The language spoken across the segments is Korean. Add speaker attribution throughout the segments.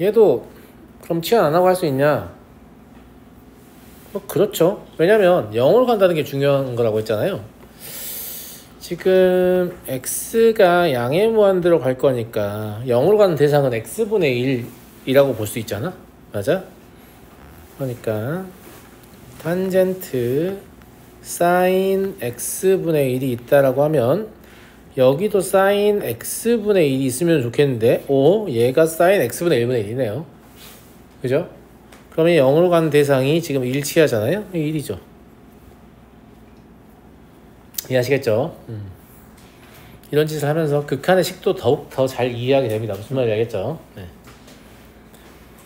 Speaker 1: 얘도 그럼 치환 안 하고 할 수 있냐? 그렇죠. 왜냐면 0으로 간다는 게 중요한 거라고 했잖아요. 지금 x가 양의 무한대로 갈 거니까 0으로 가는 대상은 x분의 1이라고 볼 수 있잖아. 맞아? 그러니까 탄젠트 사인 x분의 1이 있다라고 하면 여기도 사인 x분의 1이 있으면 좋겠는데 얘가 사인 x분의 1분의 1이네요. 그죠? 그러면 0으로 가는 대상이 지금 일치하잖아요. 1이죠. 이해하시겠죠? 이런 짓을 하면서 극한의 식도 더욱 더 잘 이해하게 됩니다. 무슨 말인지 알겠죠? 네.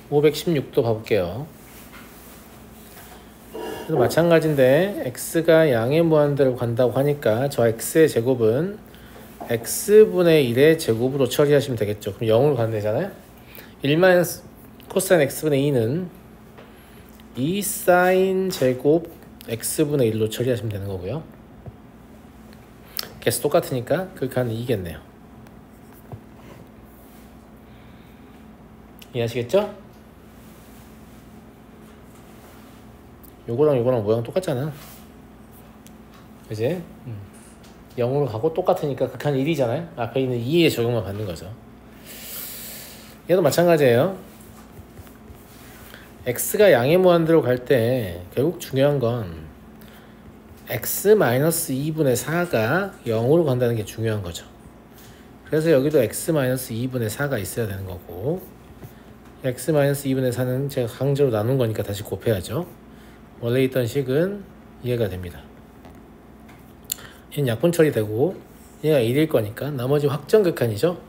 Speaker 1: 516도 봐볼게요. 그래도 마찬가지인데 x가 양의 무한대로 간다고 하니까 저 x의 제곱은 x분의 1의 제곱으로 처리하시면 되겠죠. 그럼 0으로 가는 되잖아요. 1 코사인 x분의 2는 2 사인 제곱 x분의 1로 처리하시면 되는 거고요. 개수 똑같으니까 극한은 2겠네요. 이해하시겠죠? 요거랑 모양 똑같잖아. 그지? 0으로 가고 똑같으니까 극한 1이잖아요. 앞에 있는 2의 적용만 받는 거죠. 얘도 마찬가지예요. x가 양의 무한대로 갈 때 결국 중요한 건 x-2분의 4가 0으로 간다는 게 중요한 거죠. 그래서 여기도 x-2분의 4가 있어야 되는 거고, x-2분의 4는 제가 강제로 나눈 거니까 다시 곱해야죠. 원래 있던 식은 이해가 됩니다. 얘는 약분 처리되고 얘가 1일 거니까 나머지 확정극한이죠.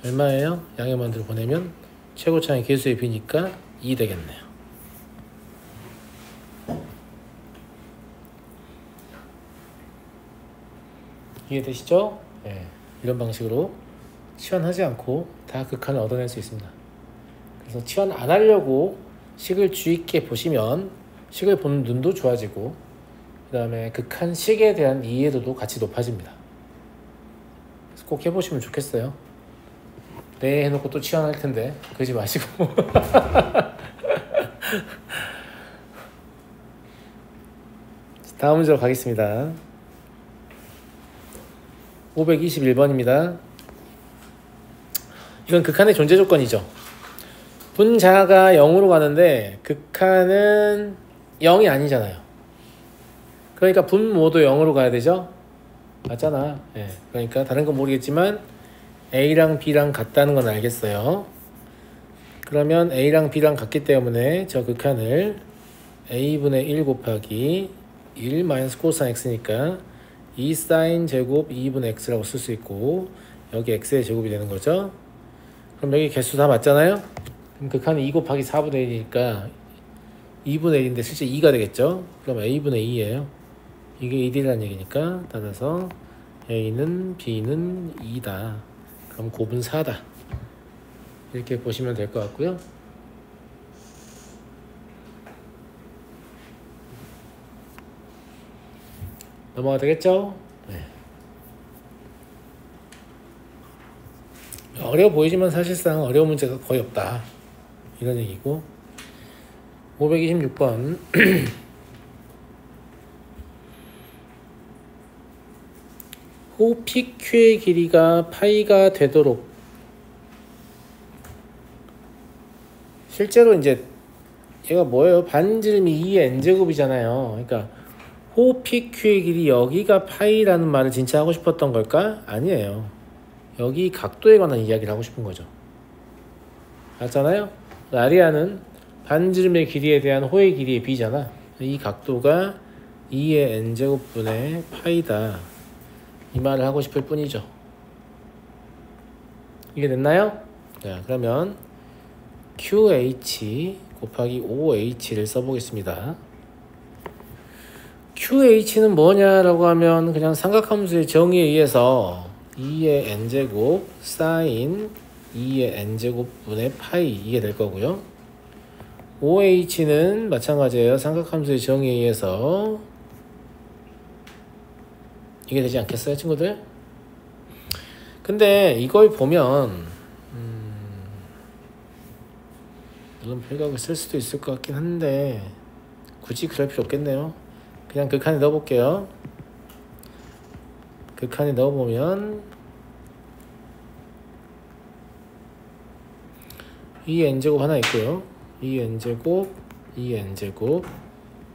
Speaker 1: 얼마예요? 양의 무한대로 보내면 최고차의 개수의 b니까 2 되겠네요. 이해되시죠? 네. 이런 방식으로 치환하지 않고 다 극한을 얻어낼 수 있습니다. 그래서 치환 안 하려고 식을 주의 있게 보시면 식을 보는 눈도 좋아지고 그 다음에 극한식에 대한 이해도도 같이 높아집니다. 그래서 꼭 해보시면 좋겠어요. 네 해놓고 또 치환할 텐데 그러지 마시고 다음 문제로 가겠습니다. 521번입니다. 이건 극한의 존재 조건이죠. 분자가 0으로 가는데 극한은 0이 아니잖아요. 그러니까 분모도 0으로 가야 되죠. 맞잖아. 네. 그러니까 다른 건 모르겠지만 A랑 B랑 같다는 건 알겠어요. 그러면 A랑 B랑 같기 때문에 저 극한을 A분의 1 곱하기 1 마이너스 코사인 X니까 2 사인 제곱 2분의 X라고 쓸 수 있고 여기 X의 제곱이 되는 거죠. 그럼 여기 개수 다 맞잖아요. 그럼 극한은 2 곱하기 4분의 1이니까 2분의 1인데 실제 2가 되겠죠. 그럼 A분의 2예요. 이게 1이라는 얘기니까 따라서 A는 B는 2다. 그럼 곱은 4다. 이렇게 보시면 될 것 같고요. 넘어가 되겠죠? 네. 어려워 보이지만 사실상 어려운 문제가 거의 없다. 이런 얘기고 526번 호 PQ의 길이가 파이가 되도록 실제로 이제 얘가 뭐예요? 반지름이 2의 n제곱이잖아요. 그러니까 호 PQ의 길이 여기가 파이라는 말을 진짜 하고 싶었던 걸까? 아니에요. 여기 각도에 관한 이야기를 하고 싶은 거죠. 맞잖아요? 아리아는 반지름의 길이에 대한 호의 길이의 b잖아. 이 각도가 2의 n제곱분의 파이다. 이 말을 하고 싶을 뿐이죠. 이게 됐나요? 자, 그러면 QH 곱하기 OH를 써보겠습니다. QH는 뭐냐라고 하면 그냥 삼각함수의 정의에 의해서 2의 n제곱 사인 2의 n제곱분의 파이 이게 될 거고요. OH는 마찬가지예요. 삼각함수의 정의에 의해서 이게 되지 않겠어요, 친구들? 근데 이걸 보면 물론 별각을 쓸 수도 있을 것 같긴 한데 굳이 그럴 필요 없겠네요. 그냥 극한에 넣어볼게요. 극한에 넣어보면 2n제곱 하나 있고요. 2n제곱 2n제곱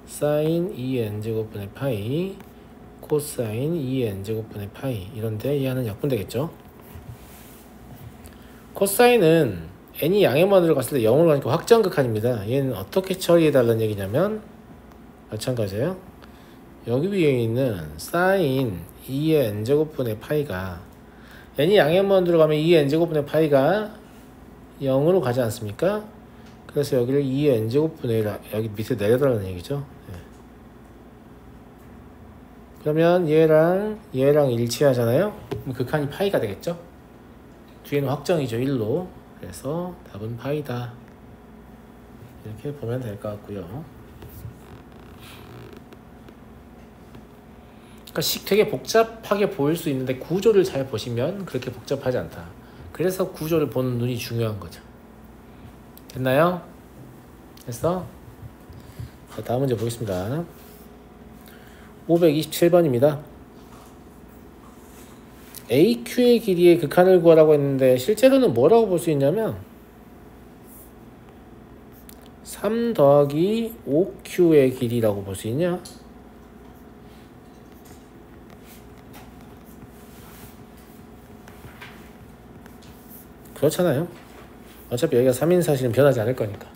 Speaker 1: 사인 2n제곱분의 파이 코사인 2n제곱분의 파이 이런데 이 하나는 약분되겠죠. 코사인은 n이 양의만으로 갔을 때 0으로 가니까 확정극한입니다. 얘는 어떻게 처리해달라는 얘기냐면 마찬가지예요. 여기 위에 있는 사인 2의 n제곱분의 파이가 n이 양의만으로 가면 2의 n제곱분의 파이가 0으로 가지 않습니까? 그래서 여기를 2의 n제곱분의 1 여기 밑에 내려달라는 얘기죠. 네. 그러면 얘랑 일치하잖아요. 그럼 극한이 파이가 되겠죠. 뒤에는 확정이죠. 1로. 그래서 답은 파이다. 이렇게 보면 될 것 같고요. 그러니까 되게 복잡하게 보일 수 있는데 구조를 잘 보시면 그렇게 복잡하지 않다. 그래서 구조를 보는 눈이 중요한 거죠. 됐나요? 됐어? 자, 다음 문제 보겠습니다. 527번입니다. AQ의 길이의 극한을 구하라고 했는데 실제로는 뭐라고 볼 수 있냐면 3 더하기 5Q의 길이라고 볼 수 있냐? 그렇잖아요. 어차피 여기가 3인 사실은 변하지 않을 거니까.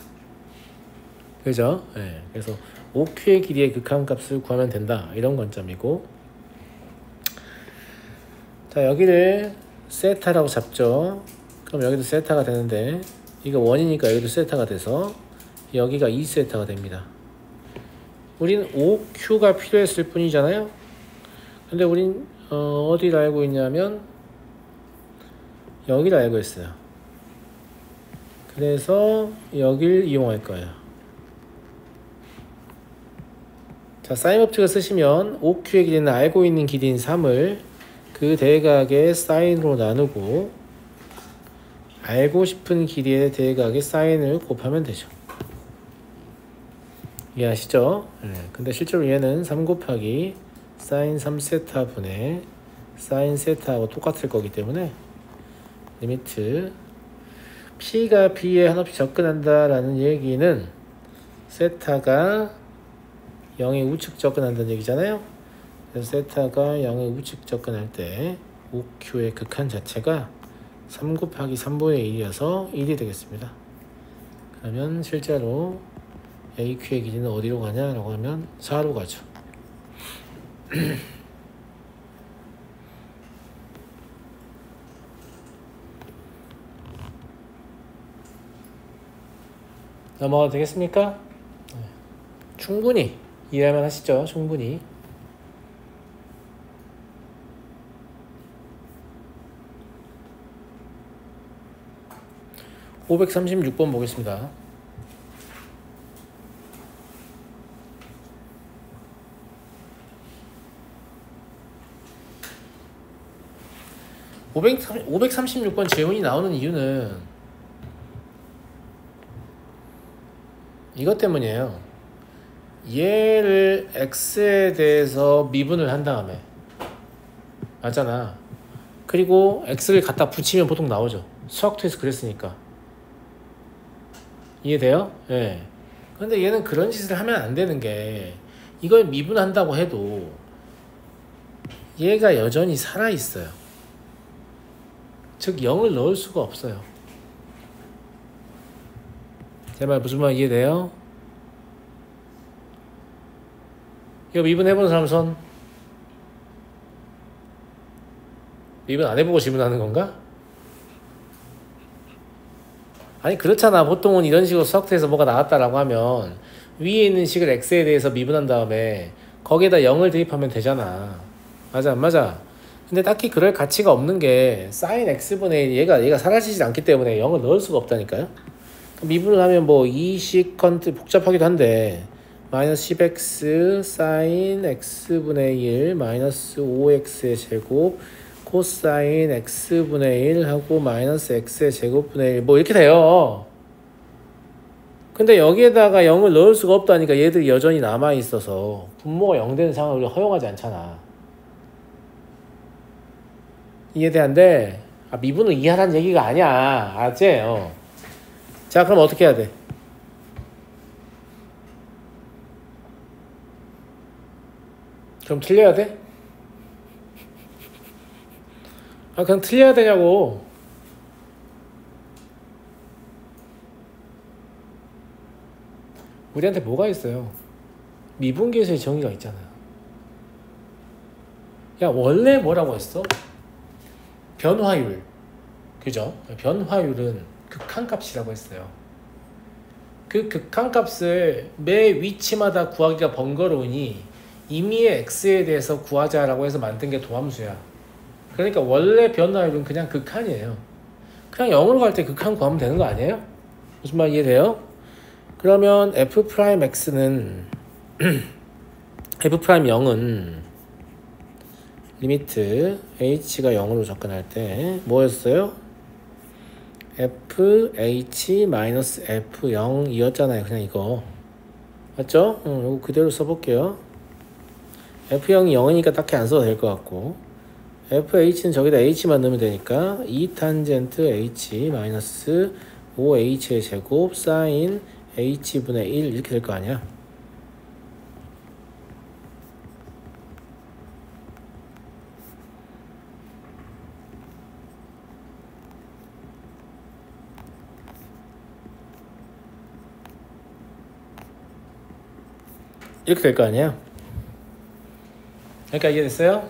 Speaker 1: 그죠? 네. 그래서 5Q의 길이의 극한값을 구하면 된다. 이런 관점이고. 자, 여기를 세타라고 잡죠. 그럼 여기도 세타가 되는데 이거 1이니까 여기도 세타가 돼서 여기가 2세타가 됩니다. 우린 5Q가 필요했을 뿐이잖아요. 근데 우린 어디를 알고 있냐면 여기를 알고 있어요. 그래서 여길 이용할 거예요. 자, 사인 법칙을 쓰시면 5Q의 길이는 알고 있는 길이인 3을 그 대각의 사인으로 나누고 알고 싶은 길이의 대각의 사인을 곱하면 되죠. 이해하시죠? 네. 근데 실제로 얘는 3 곱하기 사인 3세타 분의 사인 세타하고 똑같을 거기 때문에 리미트 P가 B에 한없이 접근한다 라는 얘기는 세타가 0에 우측 접근한다는 얘기잖아요. 그래서 세타가 0에 우측 접근할 때 5Q의 극한 자체가 3 곱하기 3분의 1이어서 1이 되겠습니다. 그러면 실제로 AQ의 길이는 어디로 가냐라고 하면 4로 가죠. 넘어가도 되겠습니까? 네. 충분히 이해하면 하시죠. 충분히. (536번) 보겠습니다. (536번) 질문이 나오는 이유는 이것 때문이에요. 얘를 x에 대해서 미분을 한 다음에 맞잖아. 그리고 x를 갖다 붙이면 보통 나오죠. 수학토에서 그랬으니까. 이해돼요? 예. 네. 근데 얘는 그런 짓을 하면 안 되는 게 이걸 미분한다고 해도 얘가 여전히 살아있어요. 즉 0을 넣을 수가 없어요. 제 말 무슨 말 이해돼요? 이거 미분 해본 사람 손? 미분 안 해보고 질문하는 건가? 아니 그렇잖아. 보통은 이런 식으로 수학에서 뭐가 나왔다라고 하면 위에 있는 식을 x에 대해서 미분한 다음에 거기에다 0을 대입하면 되잖아. 맞아 안 맞아? 근데 딱히 그럴 가치가 없는 게 sin x분의 1 얘가 사라지지 않기 때문에 0을 넣을 수가 없다니까요. 미분을 하면 뭐 2시컨트 복잡하기도 한데 마이너스 10x sin x분의 1 마이너스 5x의 제곱 코사인 x분의 1 하고 마이너스 x의 제곱분의 1 뭐 이렇게 돼요. 근데 여기에다가 0을 넣을 수가 없다니까 얘들이 여전히 남아있어서 분모가 0 되는 상황을 허용하지 않잖아. 이해돼안돼? 미분을 이해하라는 얘기가 아니야. 알았지? 자, 그럼 어떻게 해야 돼? 그럼 틀려야 돼? 그냥 틀려야 되냐고. 우리한테 뭐가 있어요? 미분계수의 정의가 있잖아요. 야, 원래 뭐라고 했어? 변화율. 그죠? 변화율은 극한값이라고 했어요. 그 극한값을 매 위치마다 구하기가 번거로우니 임의의 x에 대해서 구하자라고 해서 만든 게 도함수야. 그러니까 원래 변화율은 그냥 극한이에요. 그냥 0으로 갈 때 극한 구하면 되는 거 아니에요? 무슨 말 이해돼요? 그러면 f'x는 f'0은 리미트 h가 0으로 접근할 때 뭐였어요? fh-f0 이었잖아요. 그냥 이거 맞죠? 이거 그대로 써볼게요. f0이 0이니까 딱히 안 써도 될 것 같고 fh는 저기다 h만 넣으면 되니까 2탄젠트 h 마이너스 5h의 제곱 사인 h분의 1 이렇게 될 거 아니야. 이렇게 될 거 아니야. 그러니까 이해됐어요?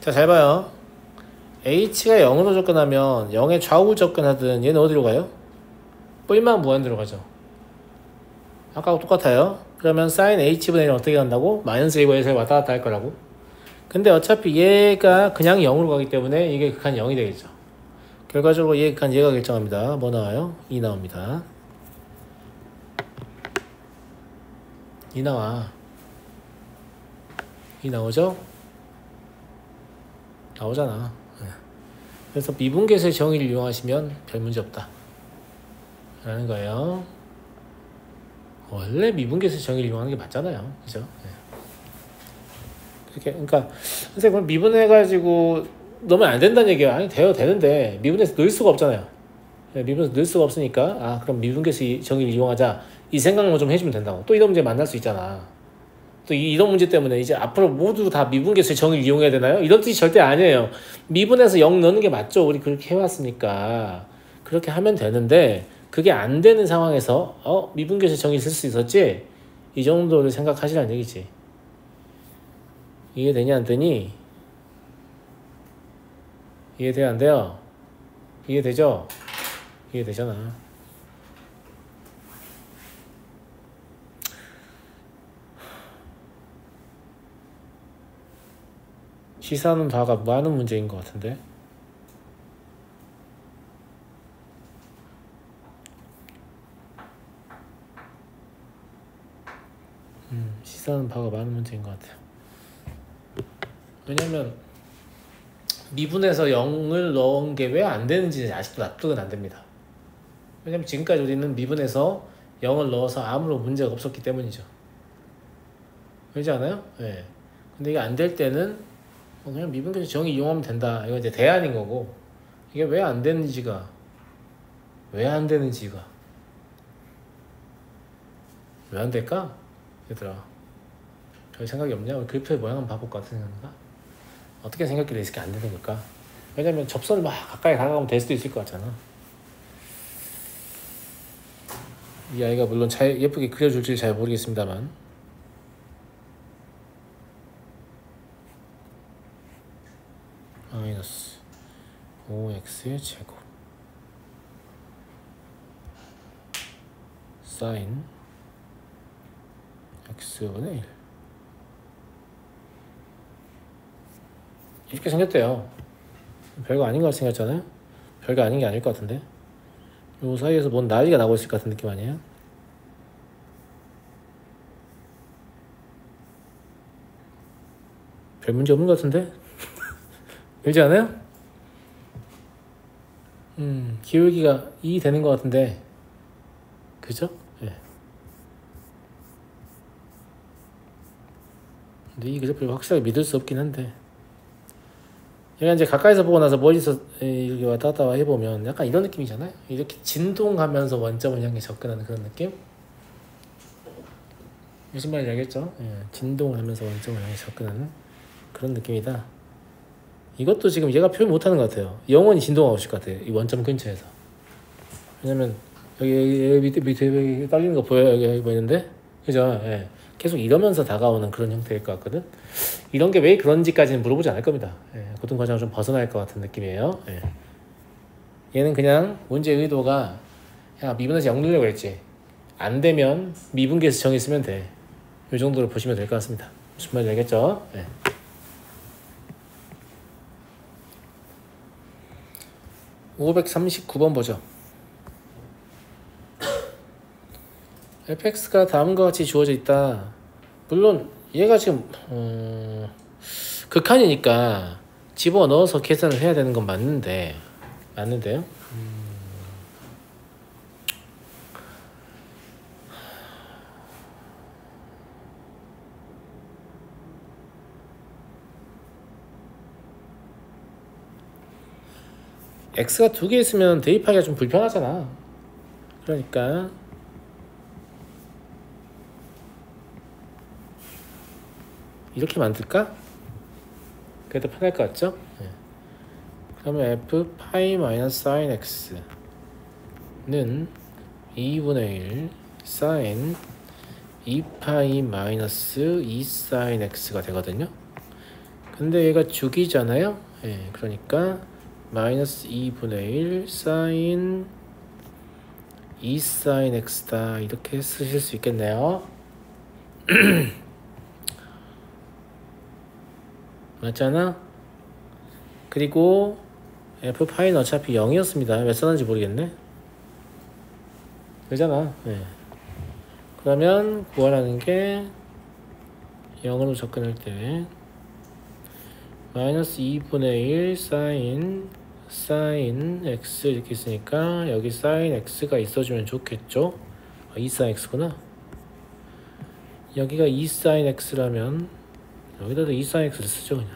Speaker 1: 자, 잘 봐요. h가 0으로 접근하면 0의 좌우 접근하든 얘는 어디로 가요? 뿔만 무한대로 가죠. 아까하고 똑같아요. 그러면 sin h분의 1은 어떻게 간다고? 마이너스 1에서 왔다 갔다 할 거라고. 근데 어차피 얘가 그냥 0으로 가기 때문에 이게 극한 0이 되겠죠. 결과적으로 얘 극한 얘가 결정합니다. 뭐 나와요? 2 나옵니다. 2 나와. 2 나오죠? 나오잖아. 그래서 미분계수의 정의를 이용하시면 별 문제 없다 라는 거예요. 원래 미분계수의 정의를 이용하는 게 맞잖아요. 그죠? 그렇게, 그러니까 선생님 미분해가지고 넣으면 안 된다는 얘기야. 아니 돼요. 되는데 미분해서 넣을 수가 없잖아요. 미분해서 넣을 수가 없으니까 그럼 미분계수의 정의를 이용하자 이 생각만 좀 해주면 된다고. 또 이런 문제 만날 수 있잖아. 또 이런 문제 때문에 이제 앞으로 모두 다 미분계수의 정의를 이용해야 되나요? 이런 뜻이 절대 아니에요. 미분해서 0 넣는 게 맞죠. 우리 그렇게 해왔으니까 그렇게 하면 되는데 그게 안 되는 상황에서 미분계수의 정의를 쓸 수 있었지? 이 정도를 생각하시라는 얘기지. 이해되냐 안 되니? 이해돼요 안 돼요? 이해되죠? 이해되잖아. 시사하는 바가 많은 문제인 것 같은데. 시사하는 바가 많은 문제인 것 같아요. 왜냐면 미분해서 0을 넣은 게 왜 안 되는지 아직도 납득은 안 됩니다. 왜냐면 지금까지 우리는 미분해서 0을 넣어서 아무런 문제가 없었기 때문이죠. 그렇지 않아요? 네. 근데 이게 안 될 때는 그냥 미분계수 정의 이용하면 된다. 이거 이제 대안인 거고 이게 왜 안 되는지가 왜 안 될까? 얘들아 별 생각이 없냐? 우리 그래프의 모양 한번 봐볼까? 같은 생각인가? 어떻게 생각길래 이렇게 안 되는 걸까? 왜냐면 접선을 막 가까이 다가가면 될 수도 있을 것 같잖아. 이 아이가 물론 잘 예쁘게 그려줄지 잘 모르겠습니다만 마이너스 5x의 제곱 사인 x분의 1 이렇게 생겼대요. 별거 아닌 것 같이 생겼잖아요. 별거 아닌 게 아닐 것 같은데 요 사이에서 뭔 난리가 나고 있을 것 같은 느낌 아니에요? 별 문제 없는 것 같은데? 그렇지 않아요? 기울기가 2 되는 것 같은데, 그죠? 예. 근데 이 그래프를 확실하게 믿을 수 없긴 한데, 얘가 이제 가까이서 보고 나서 멀리서 이렇게 왔다 갔다 해보면 약간 이런 느낌이잖아요. 이렇게 진동하면서 원점을 향해 접근하는 그런 느낌? 무슨 말인지 알겠죠? 예, 진동을 하면서 원점을 향해 접근하는 그런 느낌이다. 이것도 지금 얘가 표현 못하는 것 같아요. 영원히 진동하고 있을 것 같아요. 이 원점 근처에서. 왜냐면 여기 밑에 딸리는 거 보여요? 여기 보이는데? 그죠? 예. 계속 이러면서 다가오는 그런 형태일 것 같거든. 이런 게 왜 그런지까지는 물어보지 않을 겁니다. 예. 고등 과정을 좀 벗어날 것 같은 느낌이에요. 예. 얘는 그냥 문제 의도가 야 미분에서 0 넣으려고 했지. 안 되면 미분계에서 정했으면 돼. 이 정도로 보시면 될 것 같습니다. 무슨 말인지 알겠죠? 예. 539번 보죠. fx가 다음과 같이 주어져 있다. 물론 얘가 지금 극한이니까 집어넣어서 계산을 해야 되는 건 맞는데요. x가 2개 있으면 대입하기가 좀 불편하잖아. 그러니까 이렇게 만들까? 그래도 편할 것 같죠? 네. 그러면 f 파이 마이너스 sin x는 2분의 1 sin 2파이 마이너스 2 sin x가 되거든요. 근데 얘가 주기잖아요. 네, 그러니까 마이너스 2분의 1 sin 2 sin x다 이렇게 쓰실 수 있겠네요. 맞잖아? 그리고 f파이는 어차피 0이었습니다. 왜 써놨는지 모르겠네. 그잖아. 네. 그러면 구하라는 게 0으로 접근할 때 마이너스 2분의 1 sin x 이렇게 있으니까 여기 sin x가 있어주면 좋겠죠? 2 sin x구나. 여기가 2 sin x라면 여기다도 2 sin x를 쓰죠 그냥.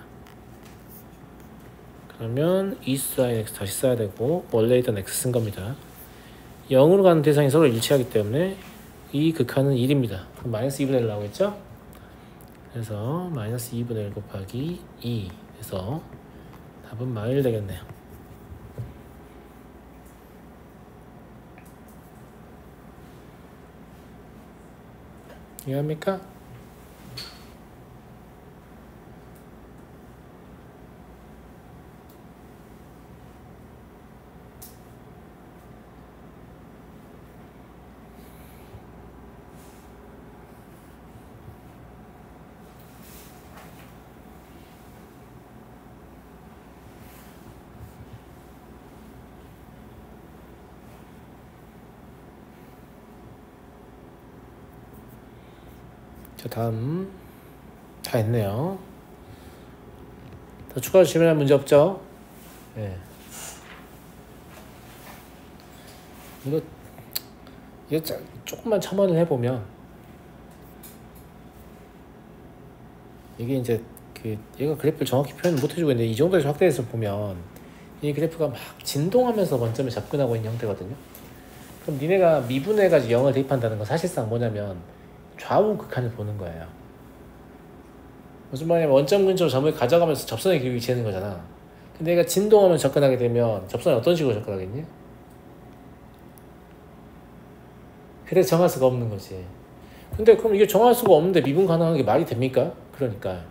Speaker 1: 그러면 2 sin x 다시 써야 되고 원래 있던 x 쓴 겁니다. 0으로 가는 대상이 서로 일치하기 때문에 이 극한은 1입니다. 그럼 마이너스 2분의 1 나오겠죠? 그래서 마이너스 2분의 1 곱하기 2 해서 답은 마일 되겠네요. 이해합니까? 자, 다음 다 했네요. 더 추가로 질문할 문제 없죠? 네. 이거 조금만 첨언을 해보면 이게 이제 얘가 그래프를 정확히 표현 못 해주고 있는데 이 정도에서 확대해서 보면 이 그래프가 막 진동하면서 원점에 접근하고 있는 형태거든요. 그럼 니네가 미분해가지고 0을 대입한다는 건 사실상 뭐냐면 좌우 극한을 보는 거예요. 무슨 말이냐면 원점 근처로 점을 가져가면서 접선의 기울기 재는 거잖아. 근데 얘가 진동하면서 접근하게 되면 접선이 어떤 식으로 접근하겠니? 그래서 정할 수가 없는 거지. 근데 그럼 이게 정할 수가 없는데 미분 가능한 게 말이 됩니까? 그러니까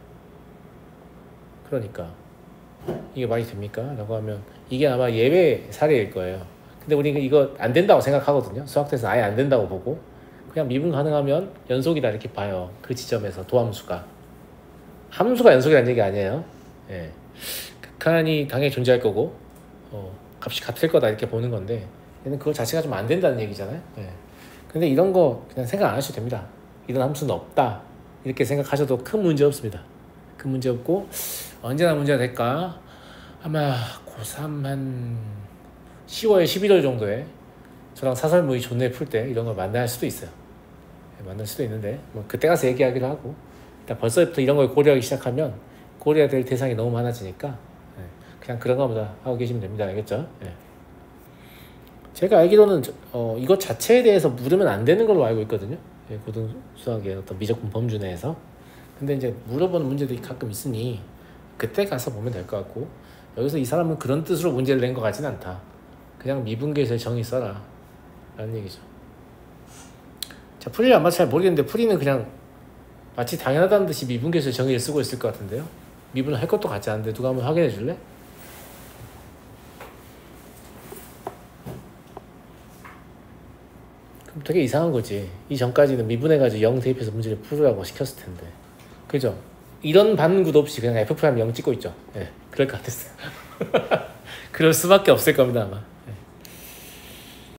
Speaker 1: 이게 말이 됩니까? 라고 하면 이게 아마 예외 사례일 거예요. 근데 우리는 이거 안 된다고 생각하거든요. 수학에서는 아예 안 된다고 보고 그냥 미분 가능하면 연속이다 이렇게 봐요. 그 지점에서 도함수가 함수가 연속이라는 얘기 아니에요. 예. 극한이 당연히 존재할 거고 값이 같을 거다 이렇게 보는 건데 얘는 그거 자체가 좀 안 된다는 얘기잖아요. 예. 근데 이런 거 그냥 생각 안 하셔도 됩니다. 이런 함수는 없다 이렇게 생각하셔도 큰 문제 없습니다. 큰 문제 없고 언제나 문제가 될까? 아마 고3 한 10월, 11월 정도에 저랑 사설모의 존내 풀 때 이런 걸 만날 수도 있어요. 만날 수도 있는데 뭐 그때 가서 얘기하기로 하고 일단 벌써부터 이런 걸 고려하기 시작하면 고려해야 될 대상이 너무 많아지니까 그냥 그런 거보다 하고 계시면 됩니다. 알겠죠? 제가 알기로는 이것 자체에 대해서 물으면 안 되는 걸로 알고 있거든요. 고등수학의 어떤 미적분 범주 내에서. 근데 이제 물어보는 문제들이 가끔 있으니 그때 가서 보면 될 것 같고, 여기서 이 사람은 그런 뜻으로 문제를 낸 것 같진 않다. 그냥 미분계에서의 정의 써라 라는 얘기죠. 자, 풀이를 아마 잘 모르겠는데 풀이는 그냥 마치 당연하다는 듯이 미분계에서의 정의를 쓰고 있을 것 같은데요. 미분을 할 것도 같지 않은데 누가 한번 확인해 줄래? 그럼 되게 이상한 거지. 이 전까지는 미분해가지고 0 대입해서 문제를 풀으라고 시켰을 텐데. 그죠? 이런 반구도 없이 그냥 F' 0 찍고 있죠. 그럴 것 같았어요. 그럴 수밖에 없을 겁니다, 아마.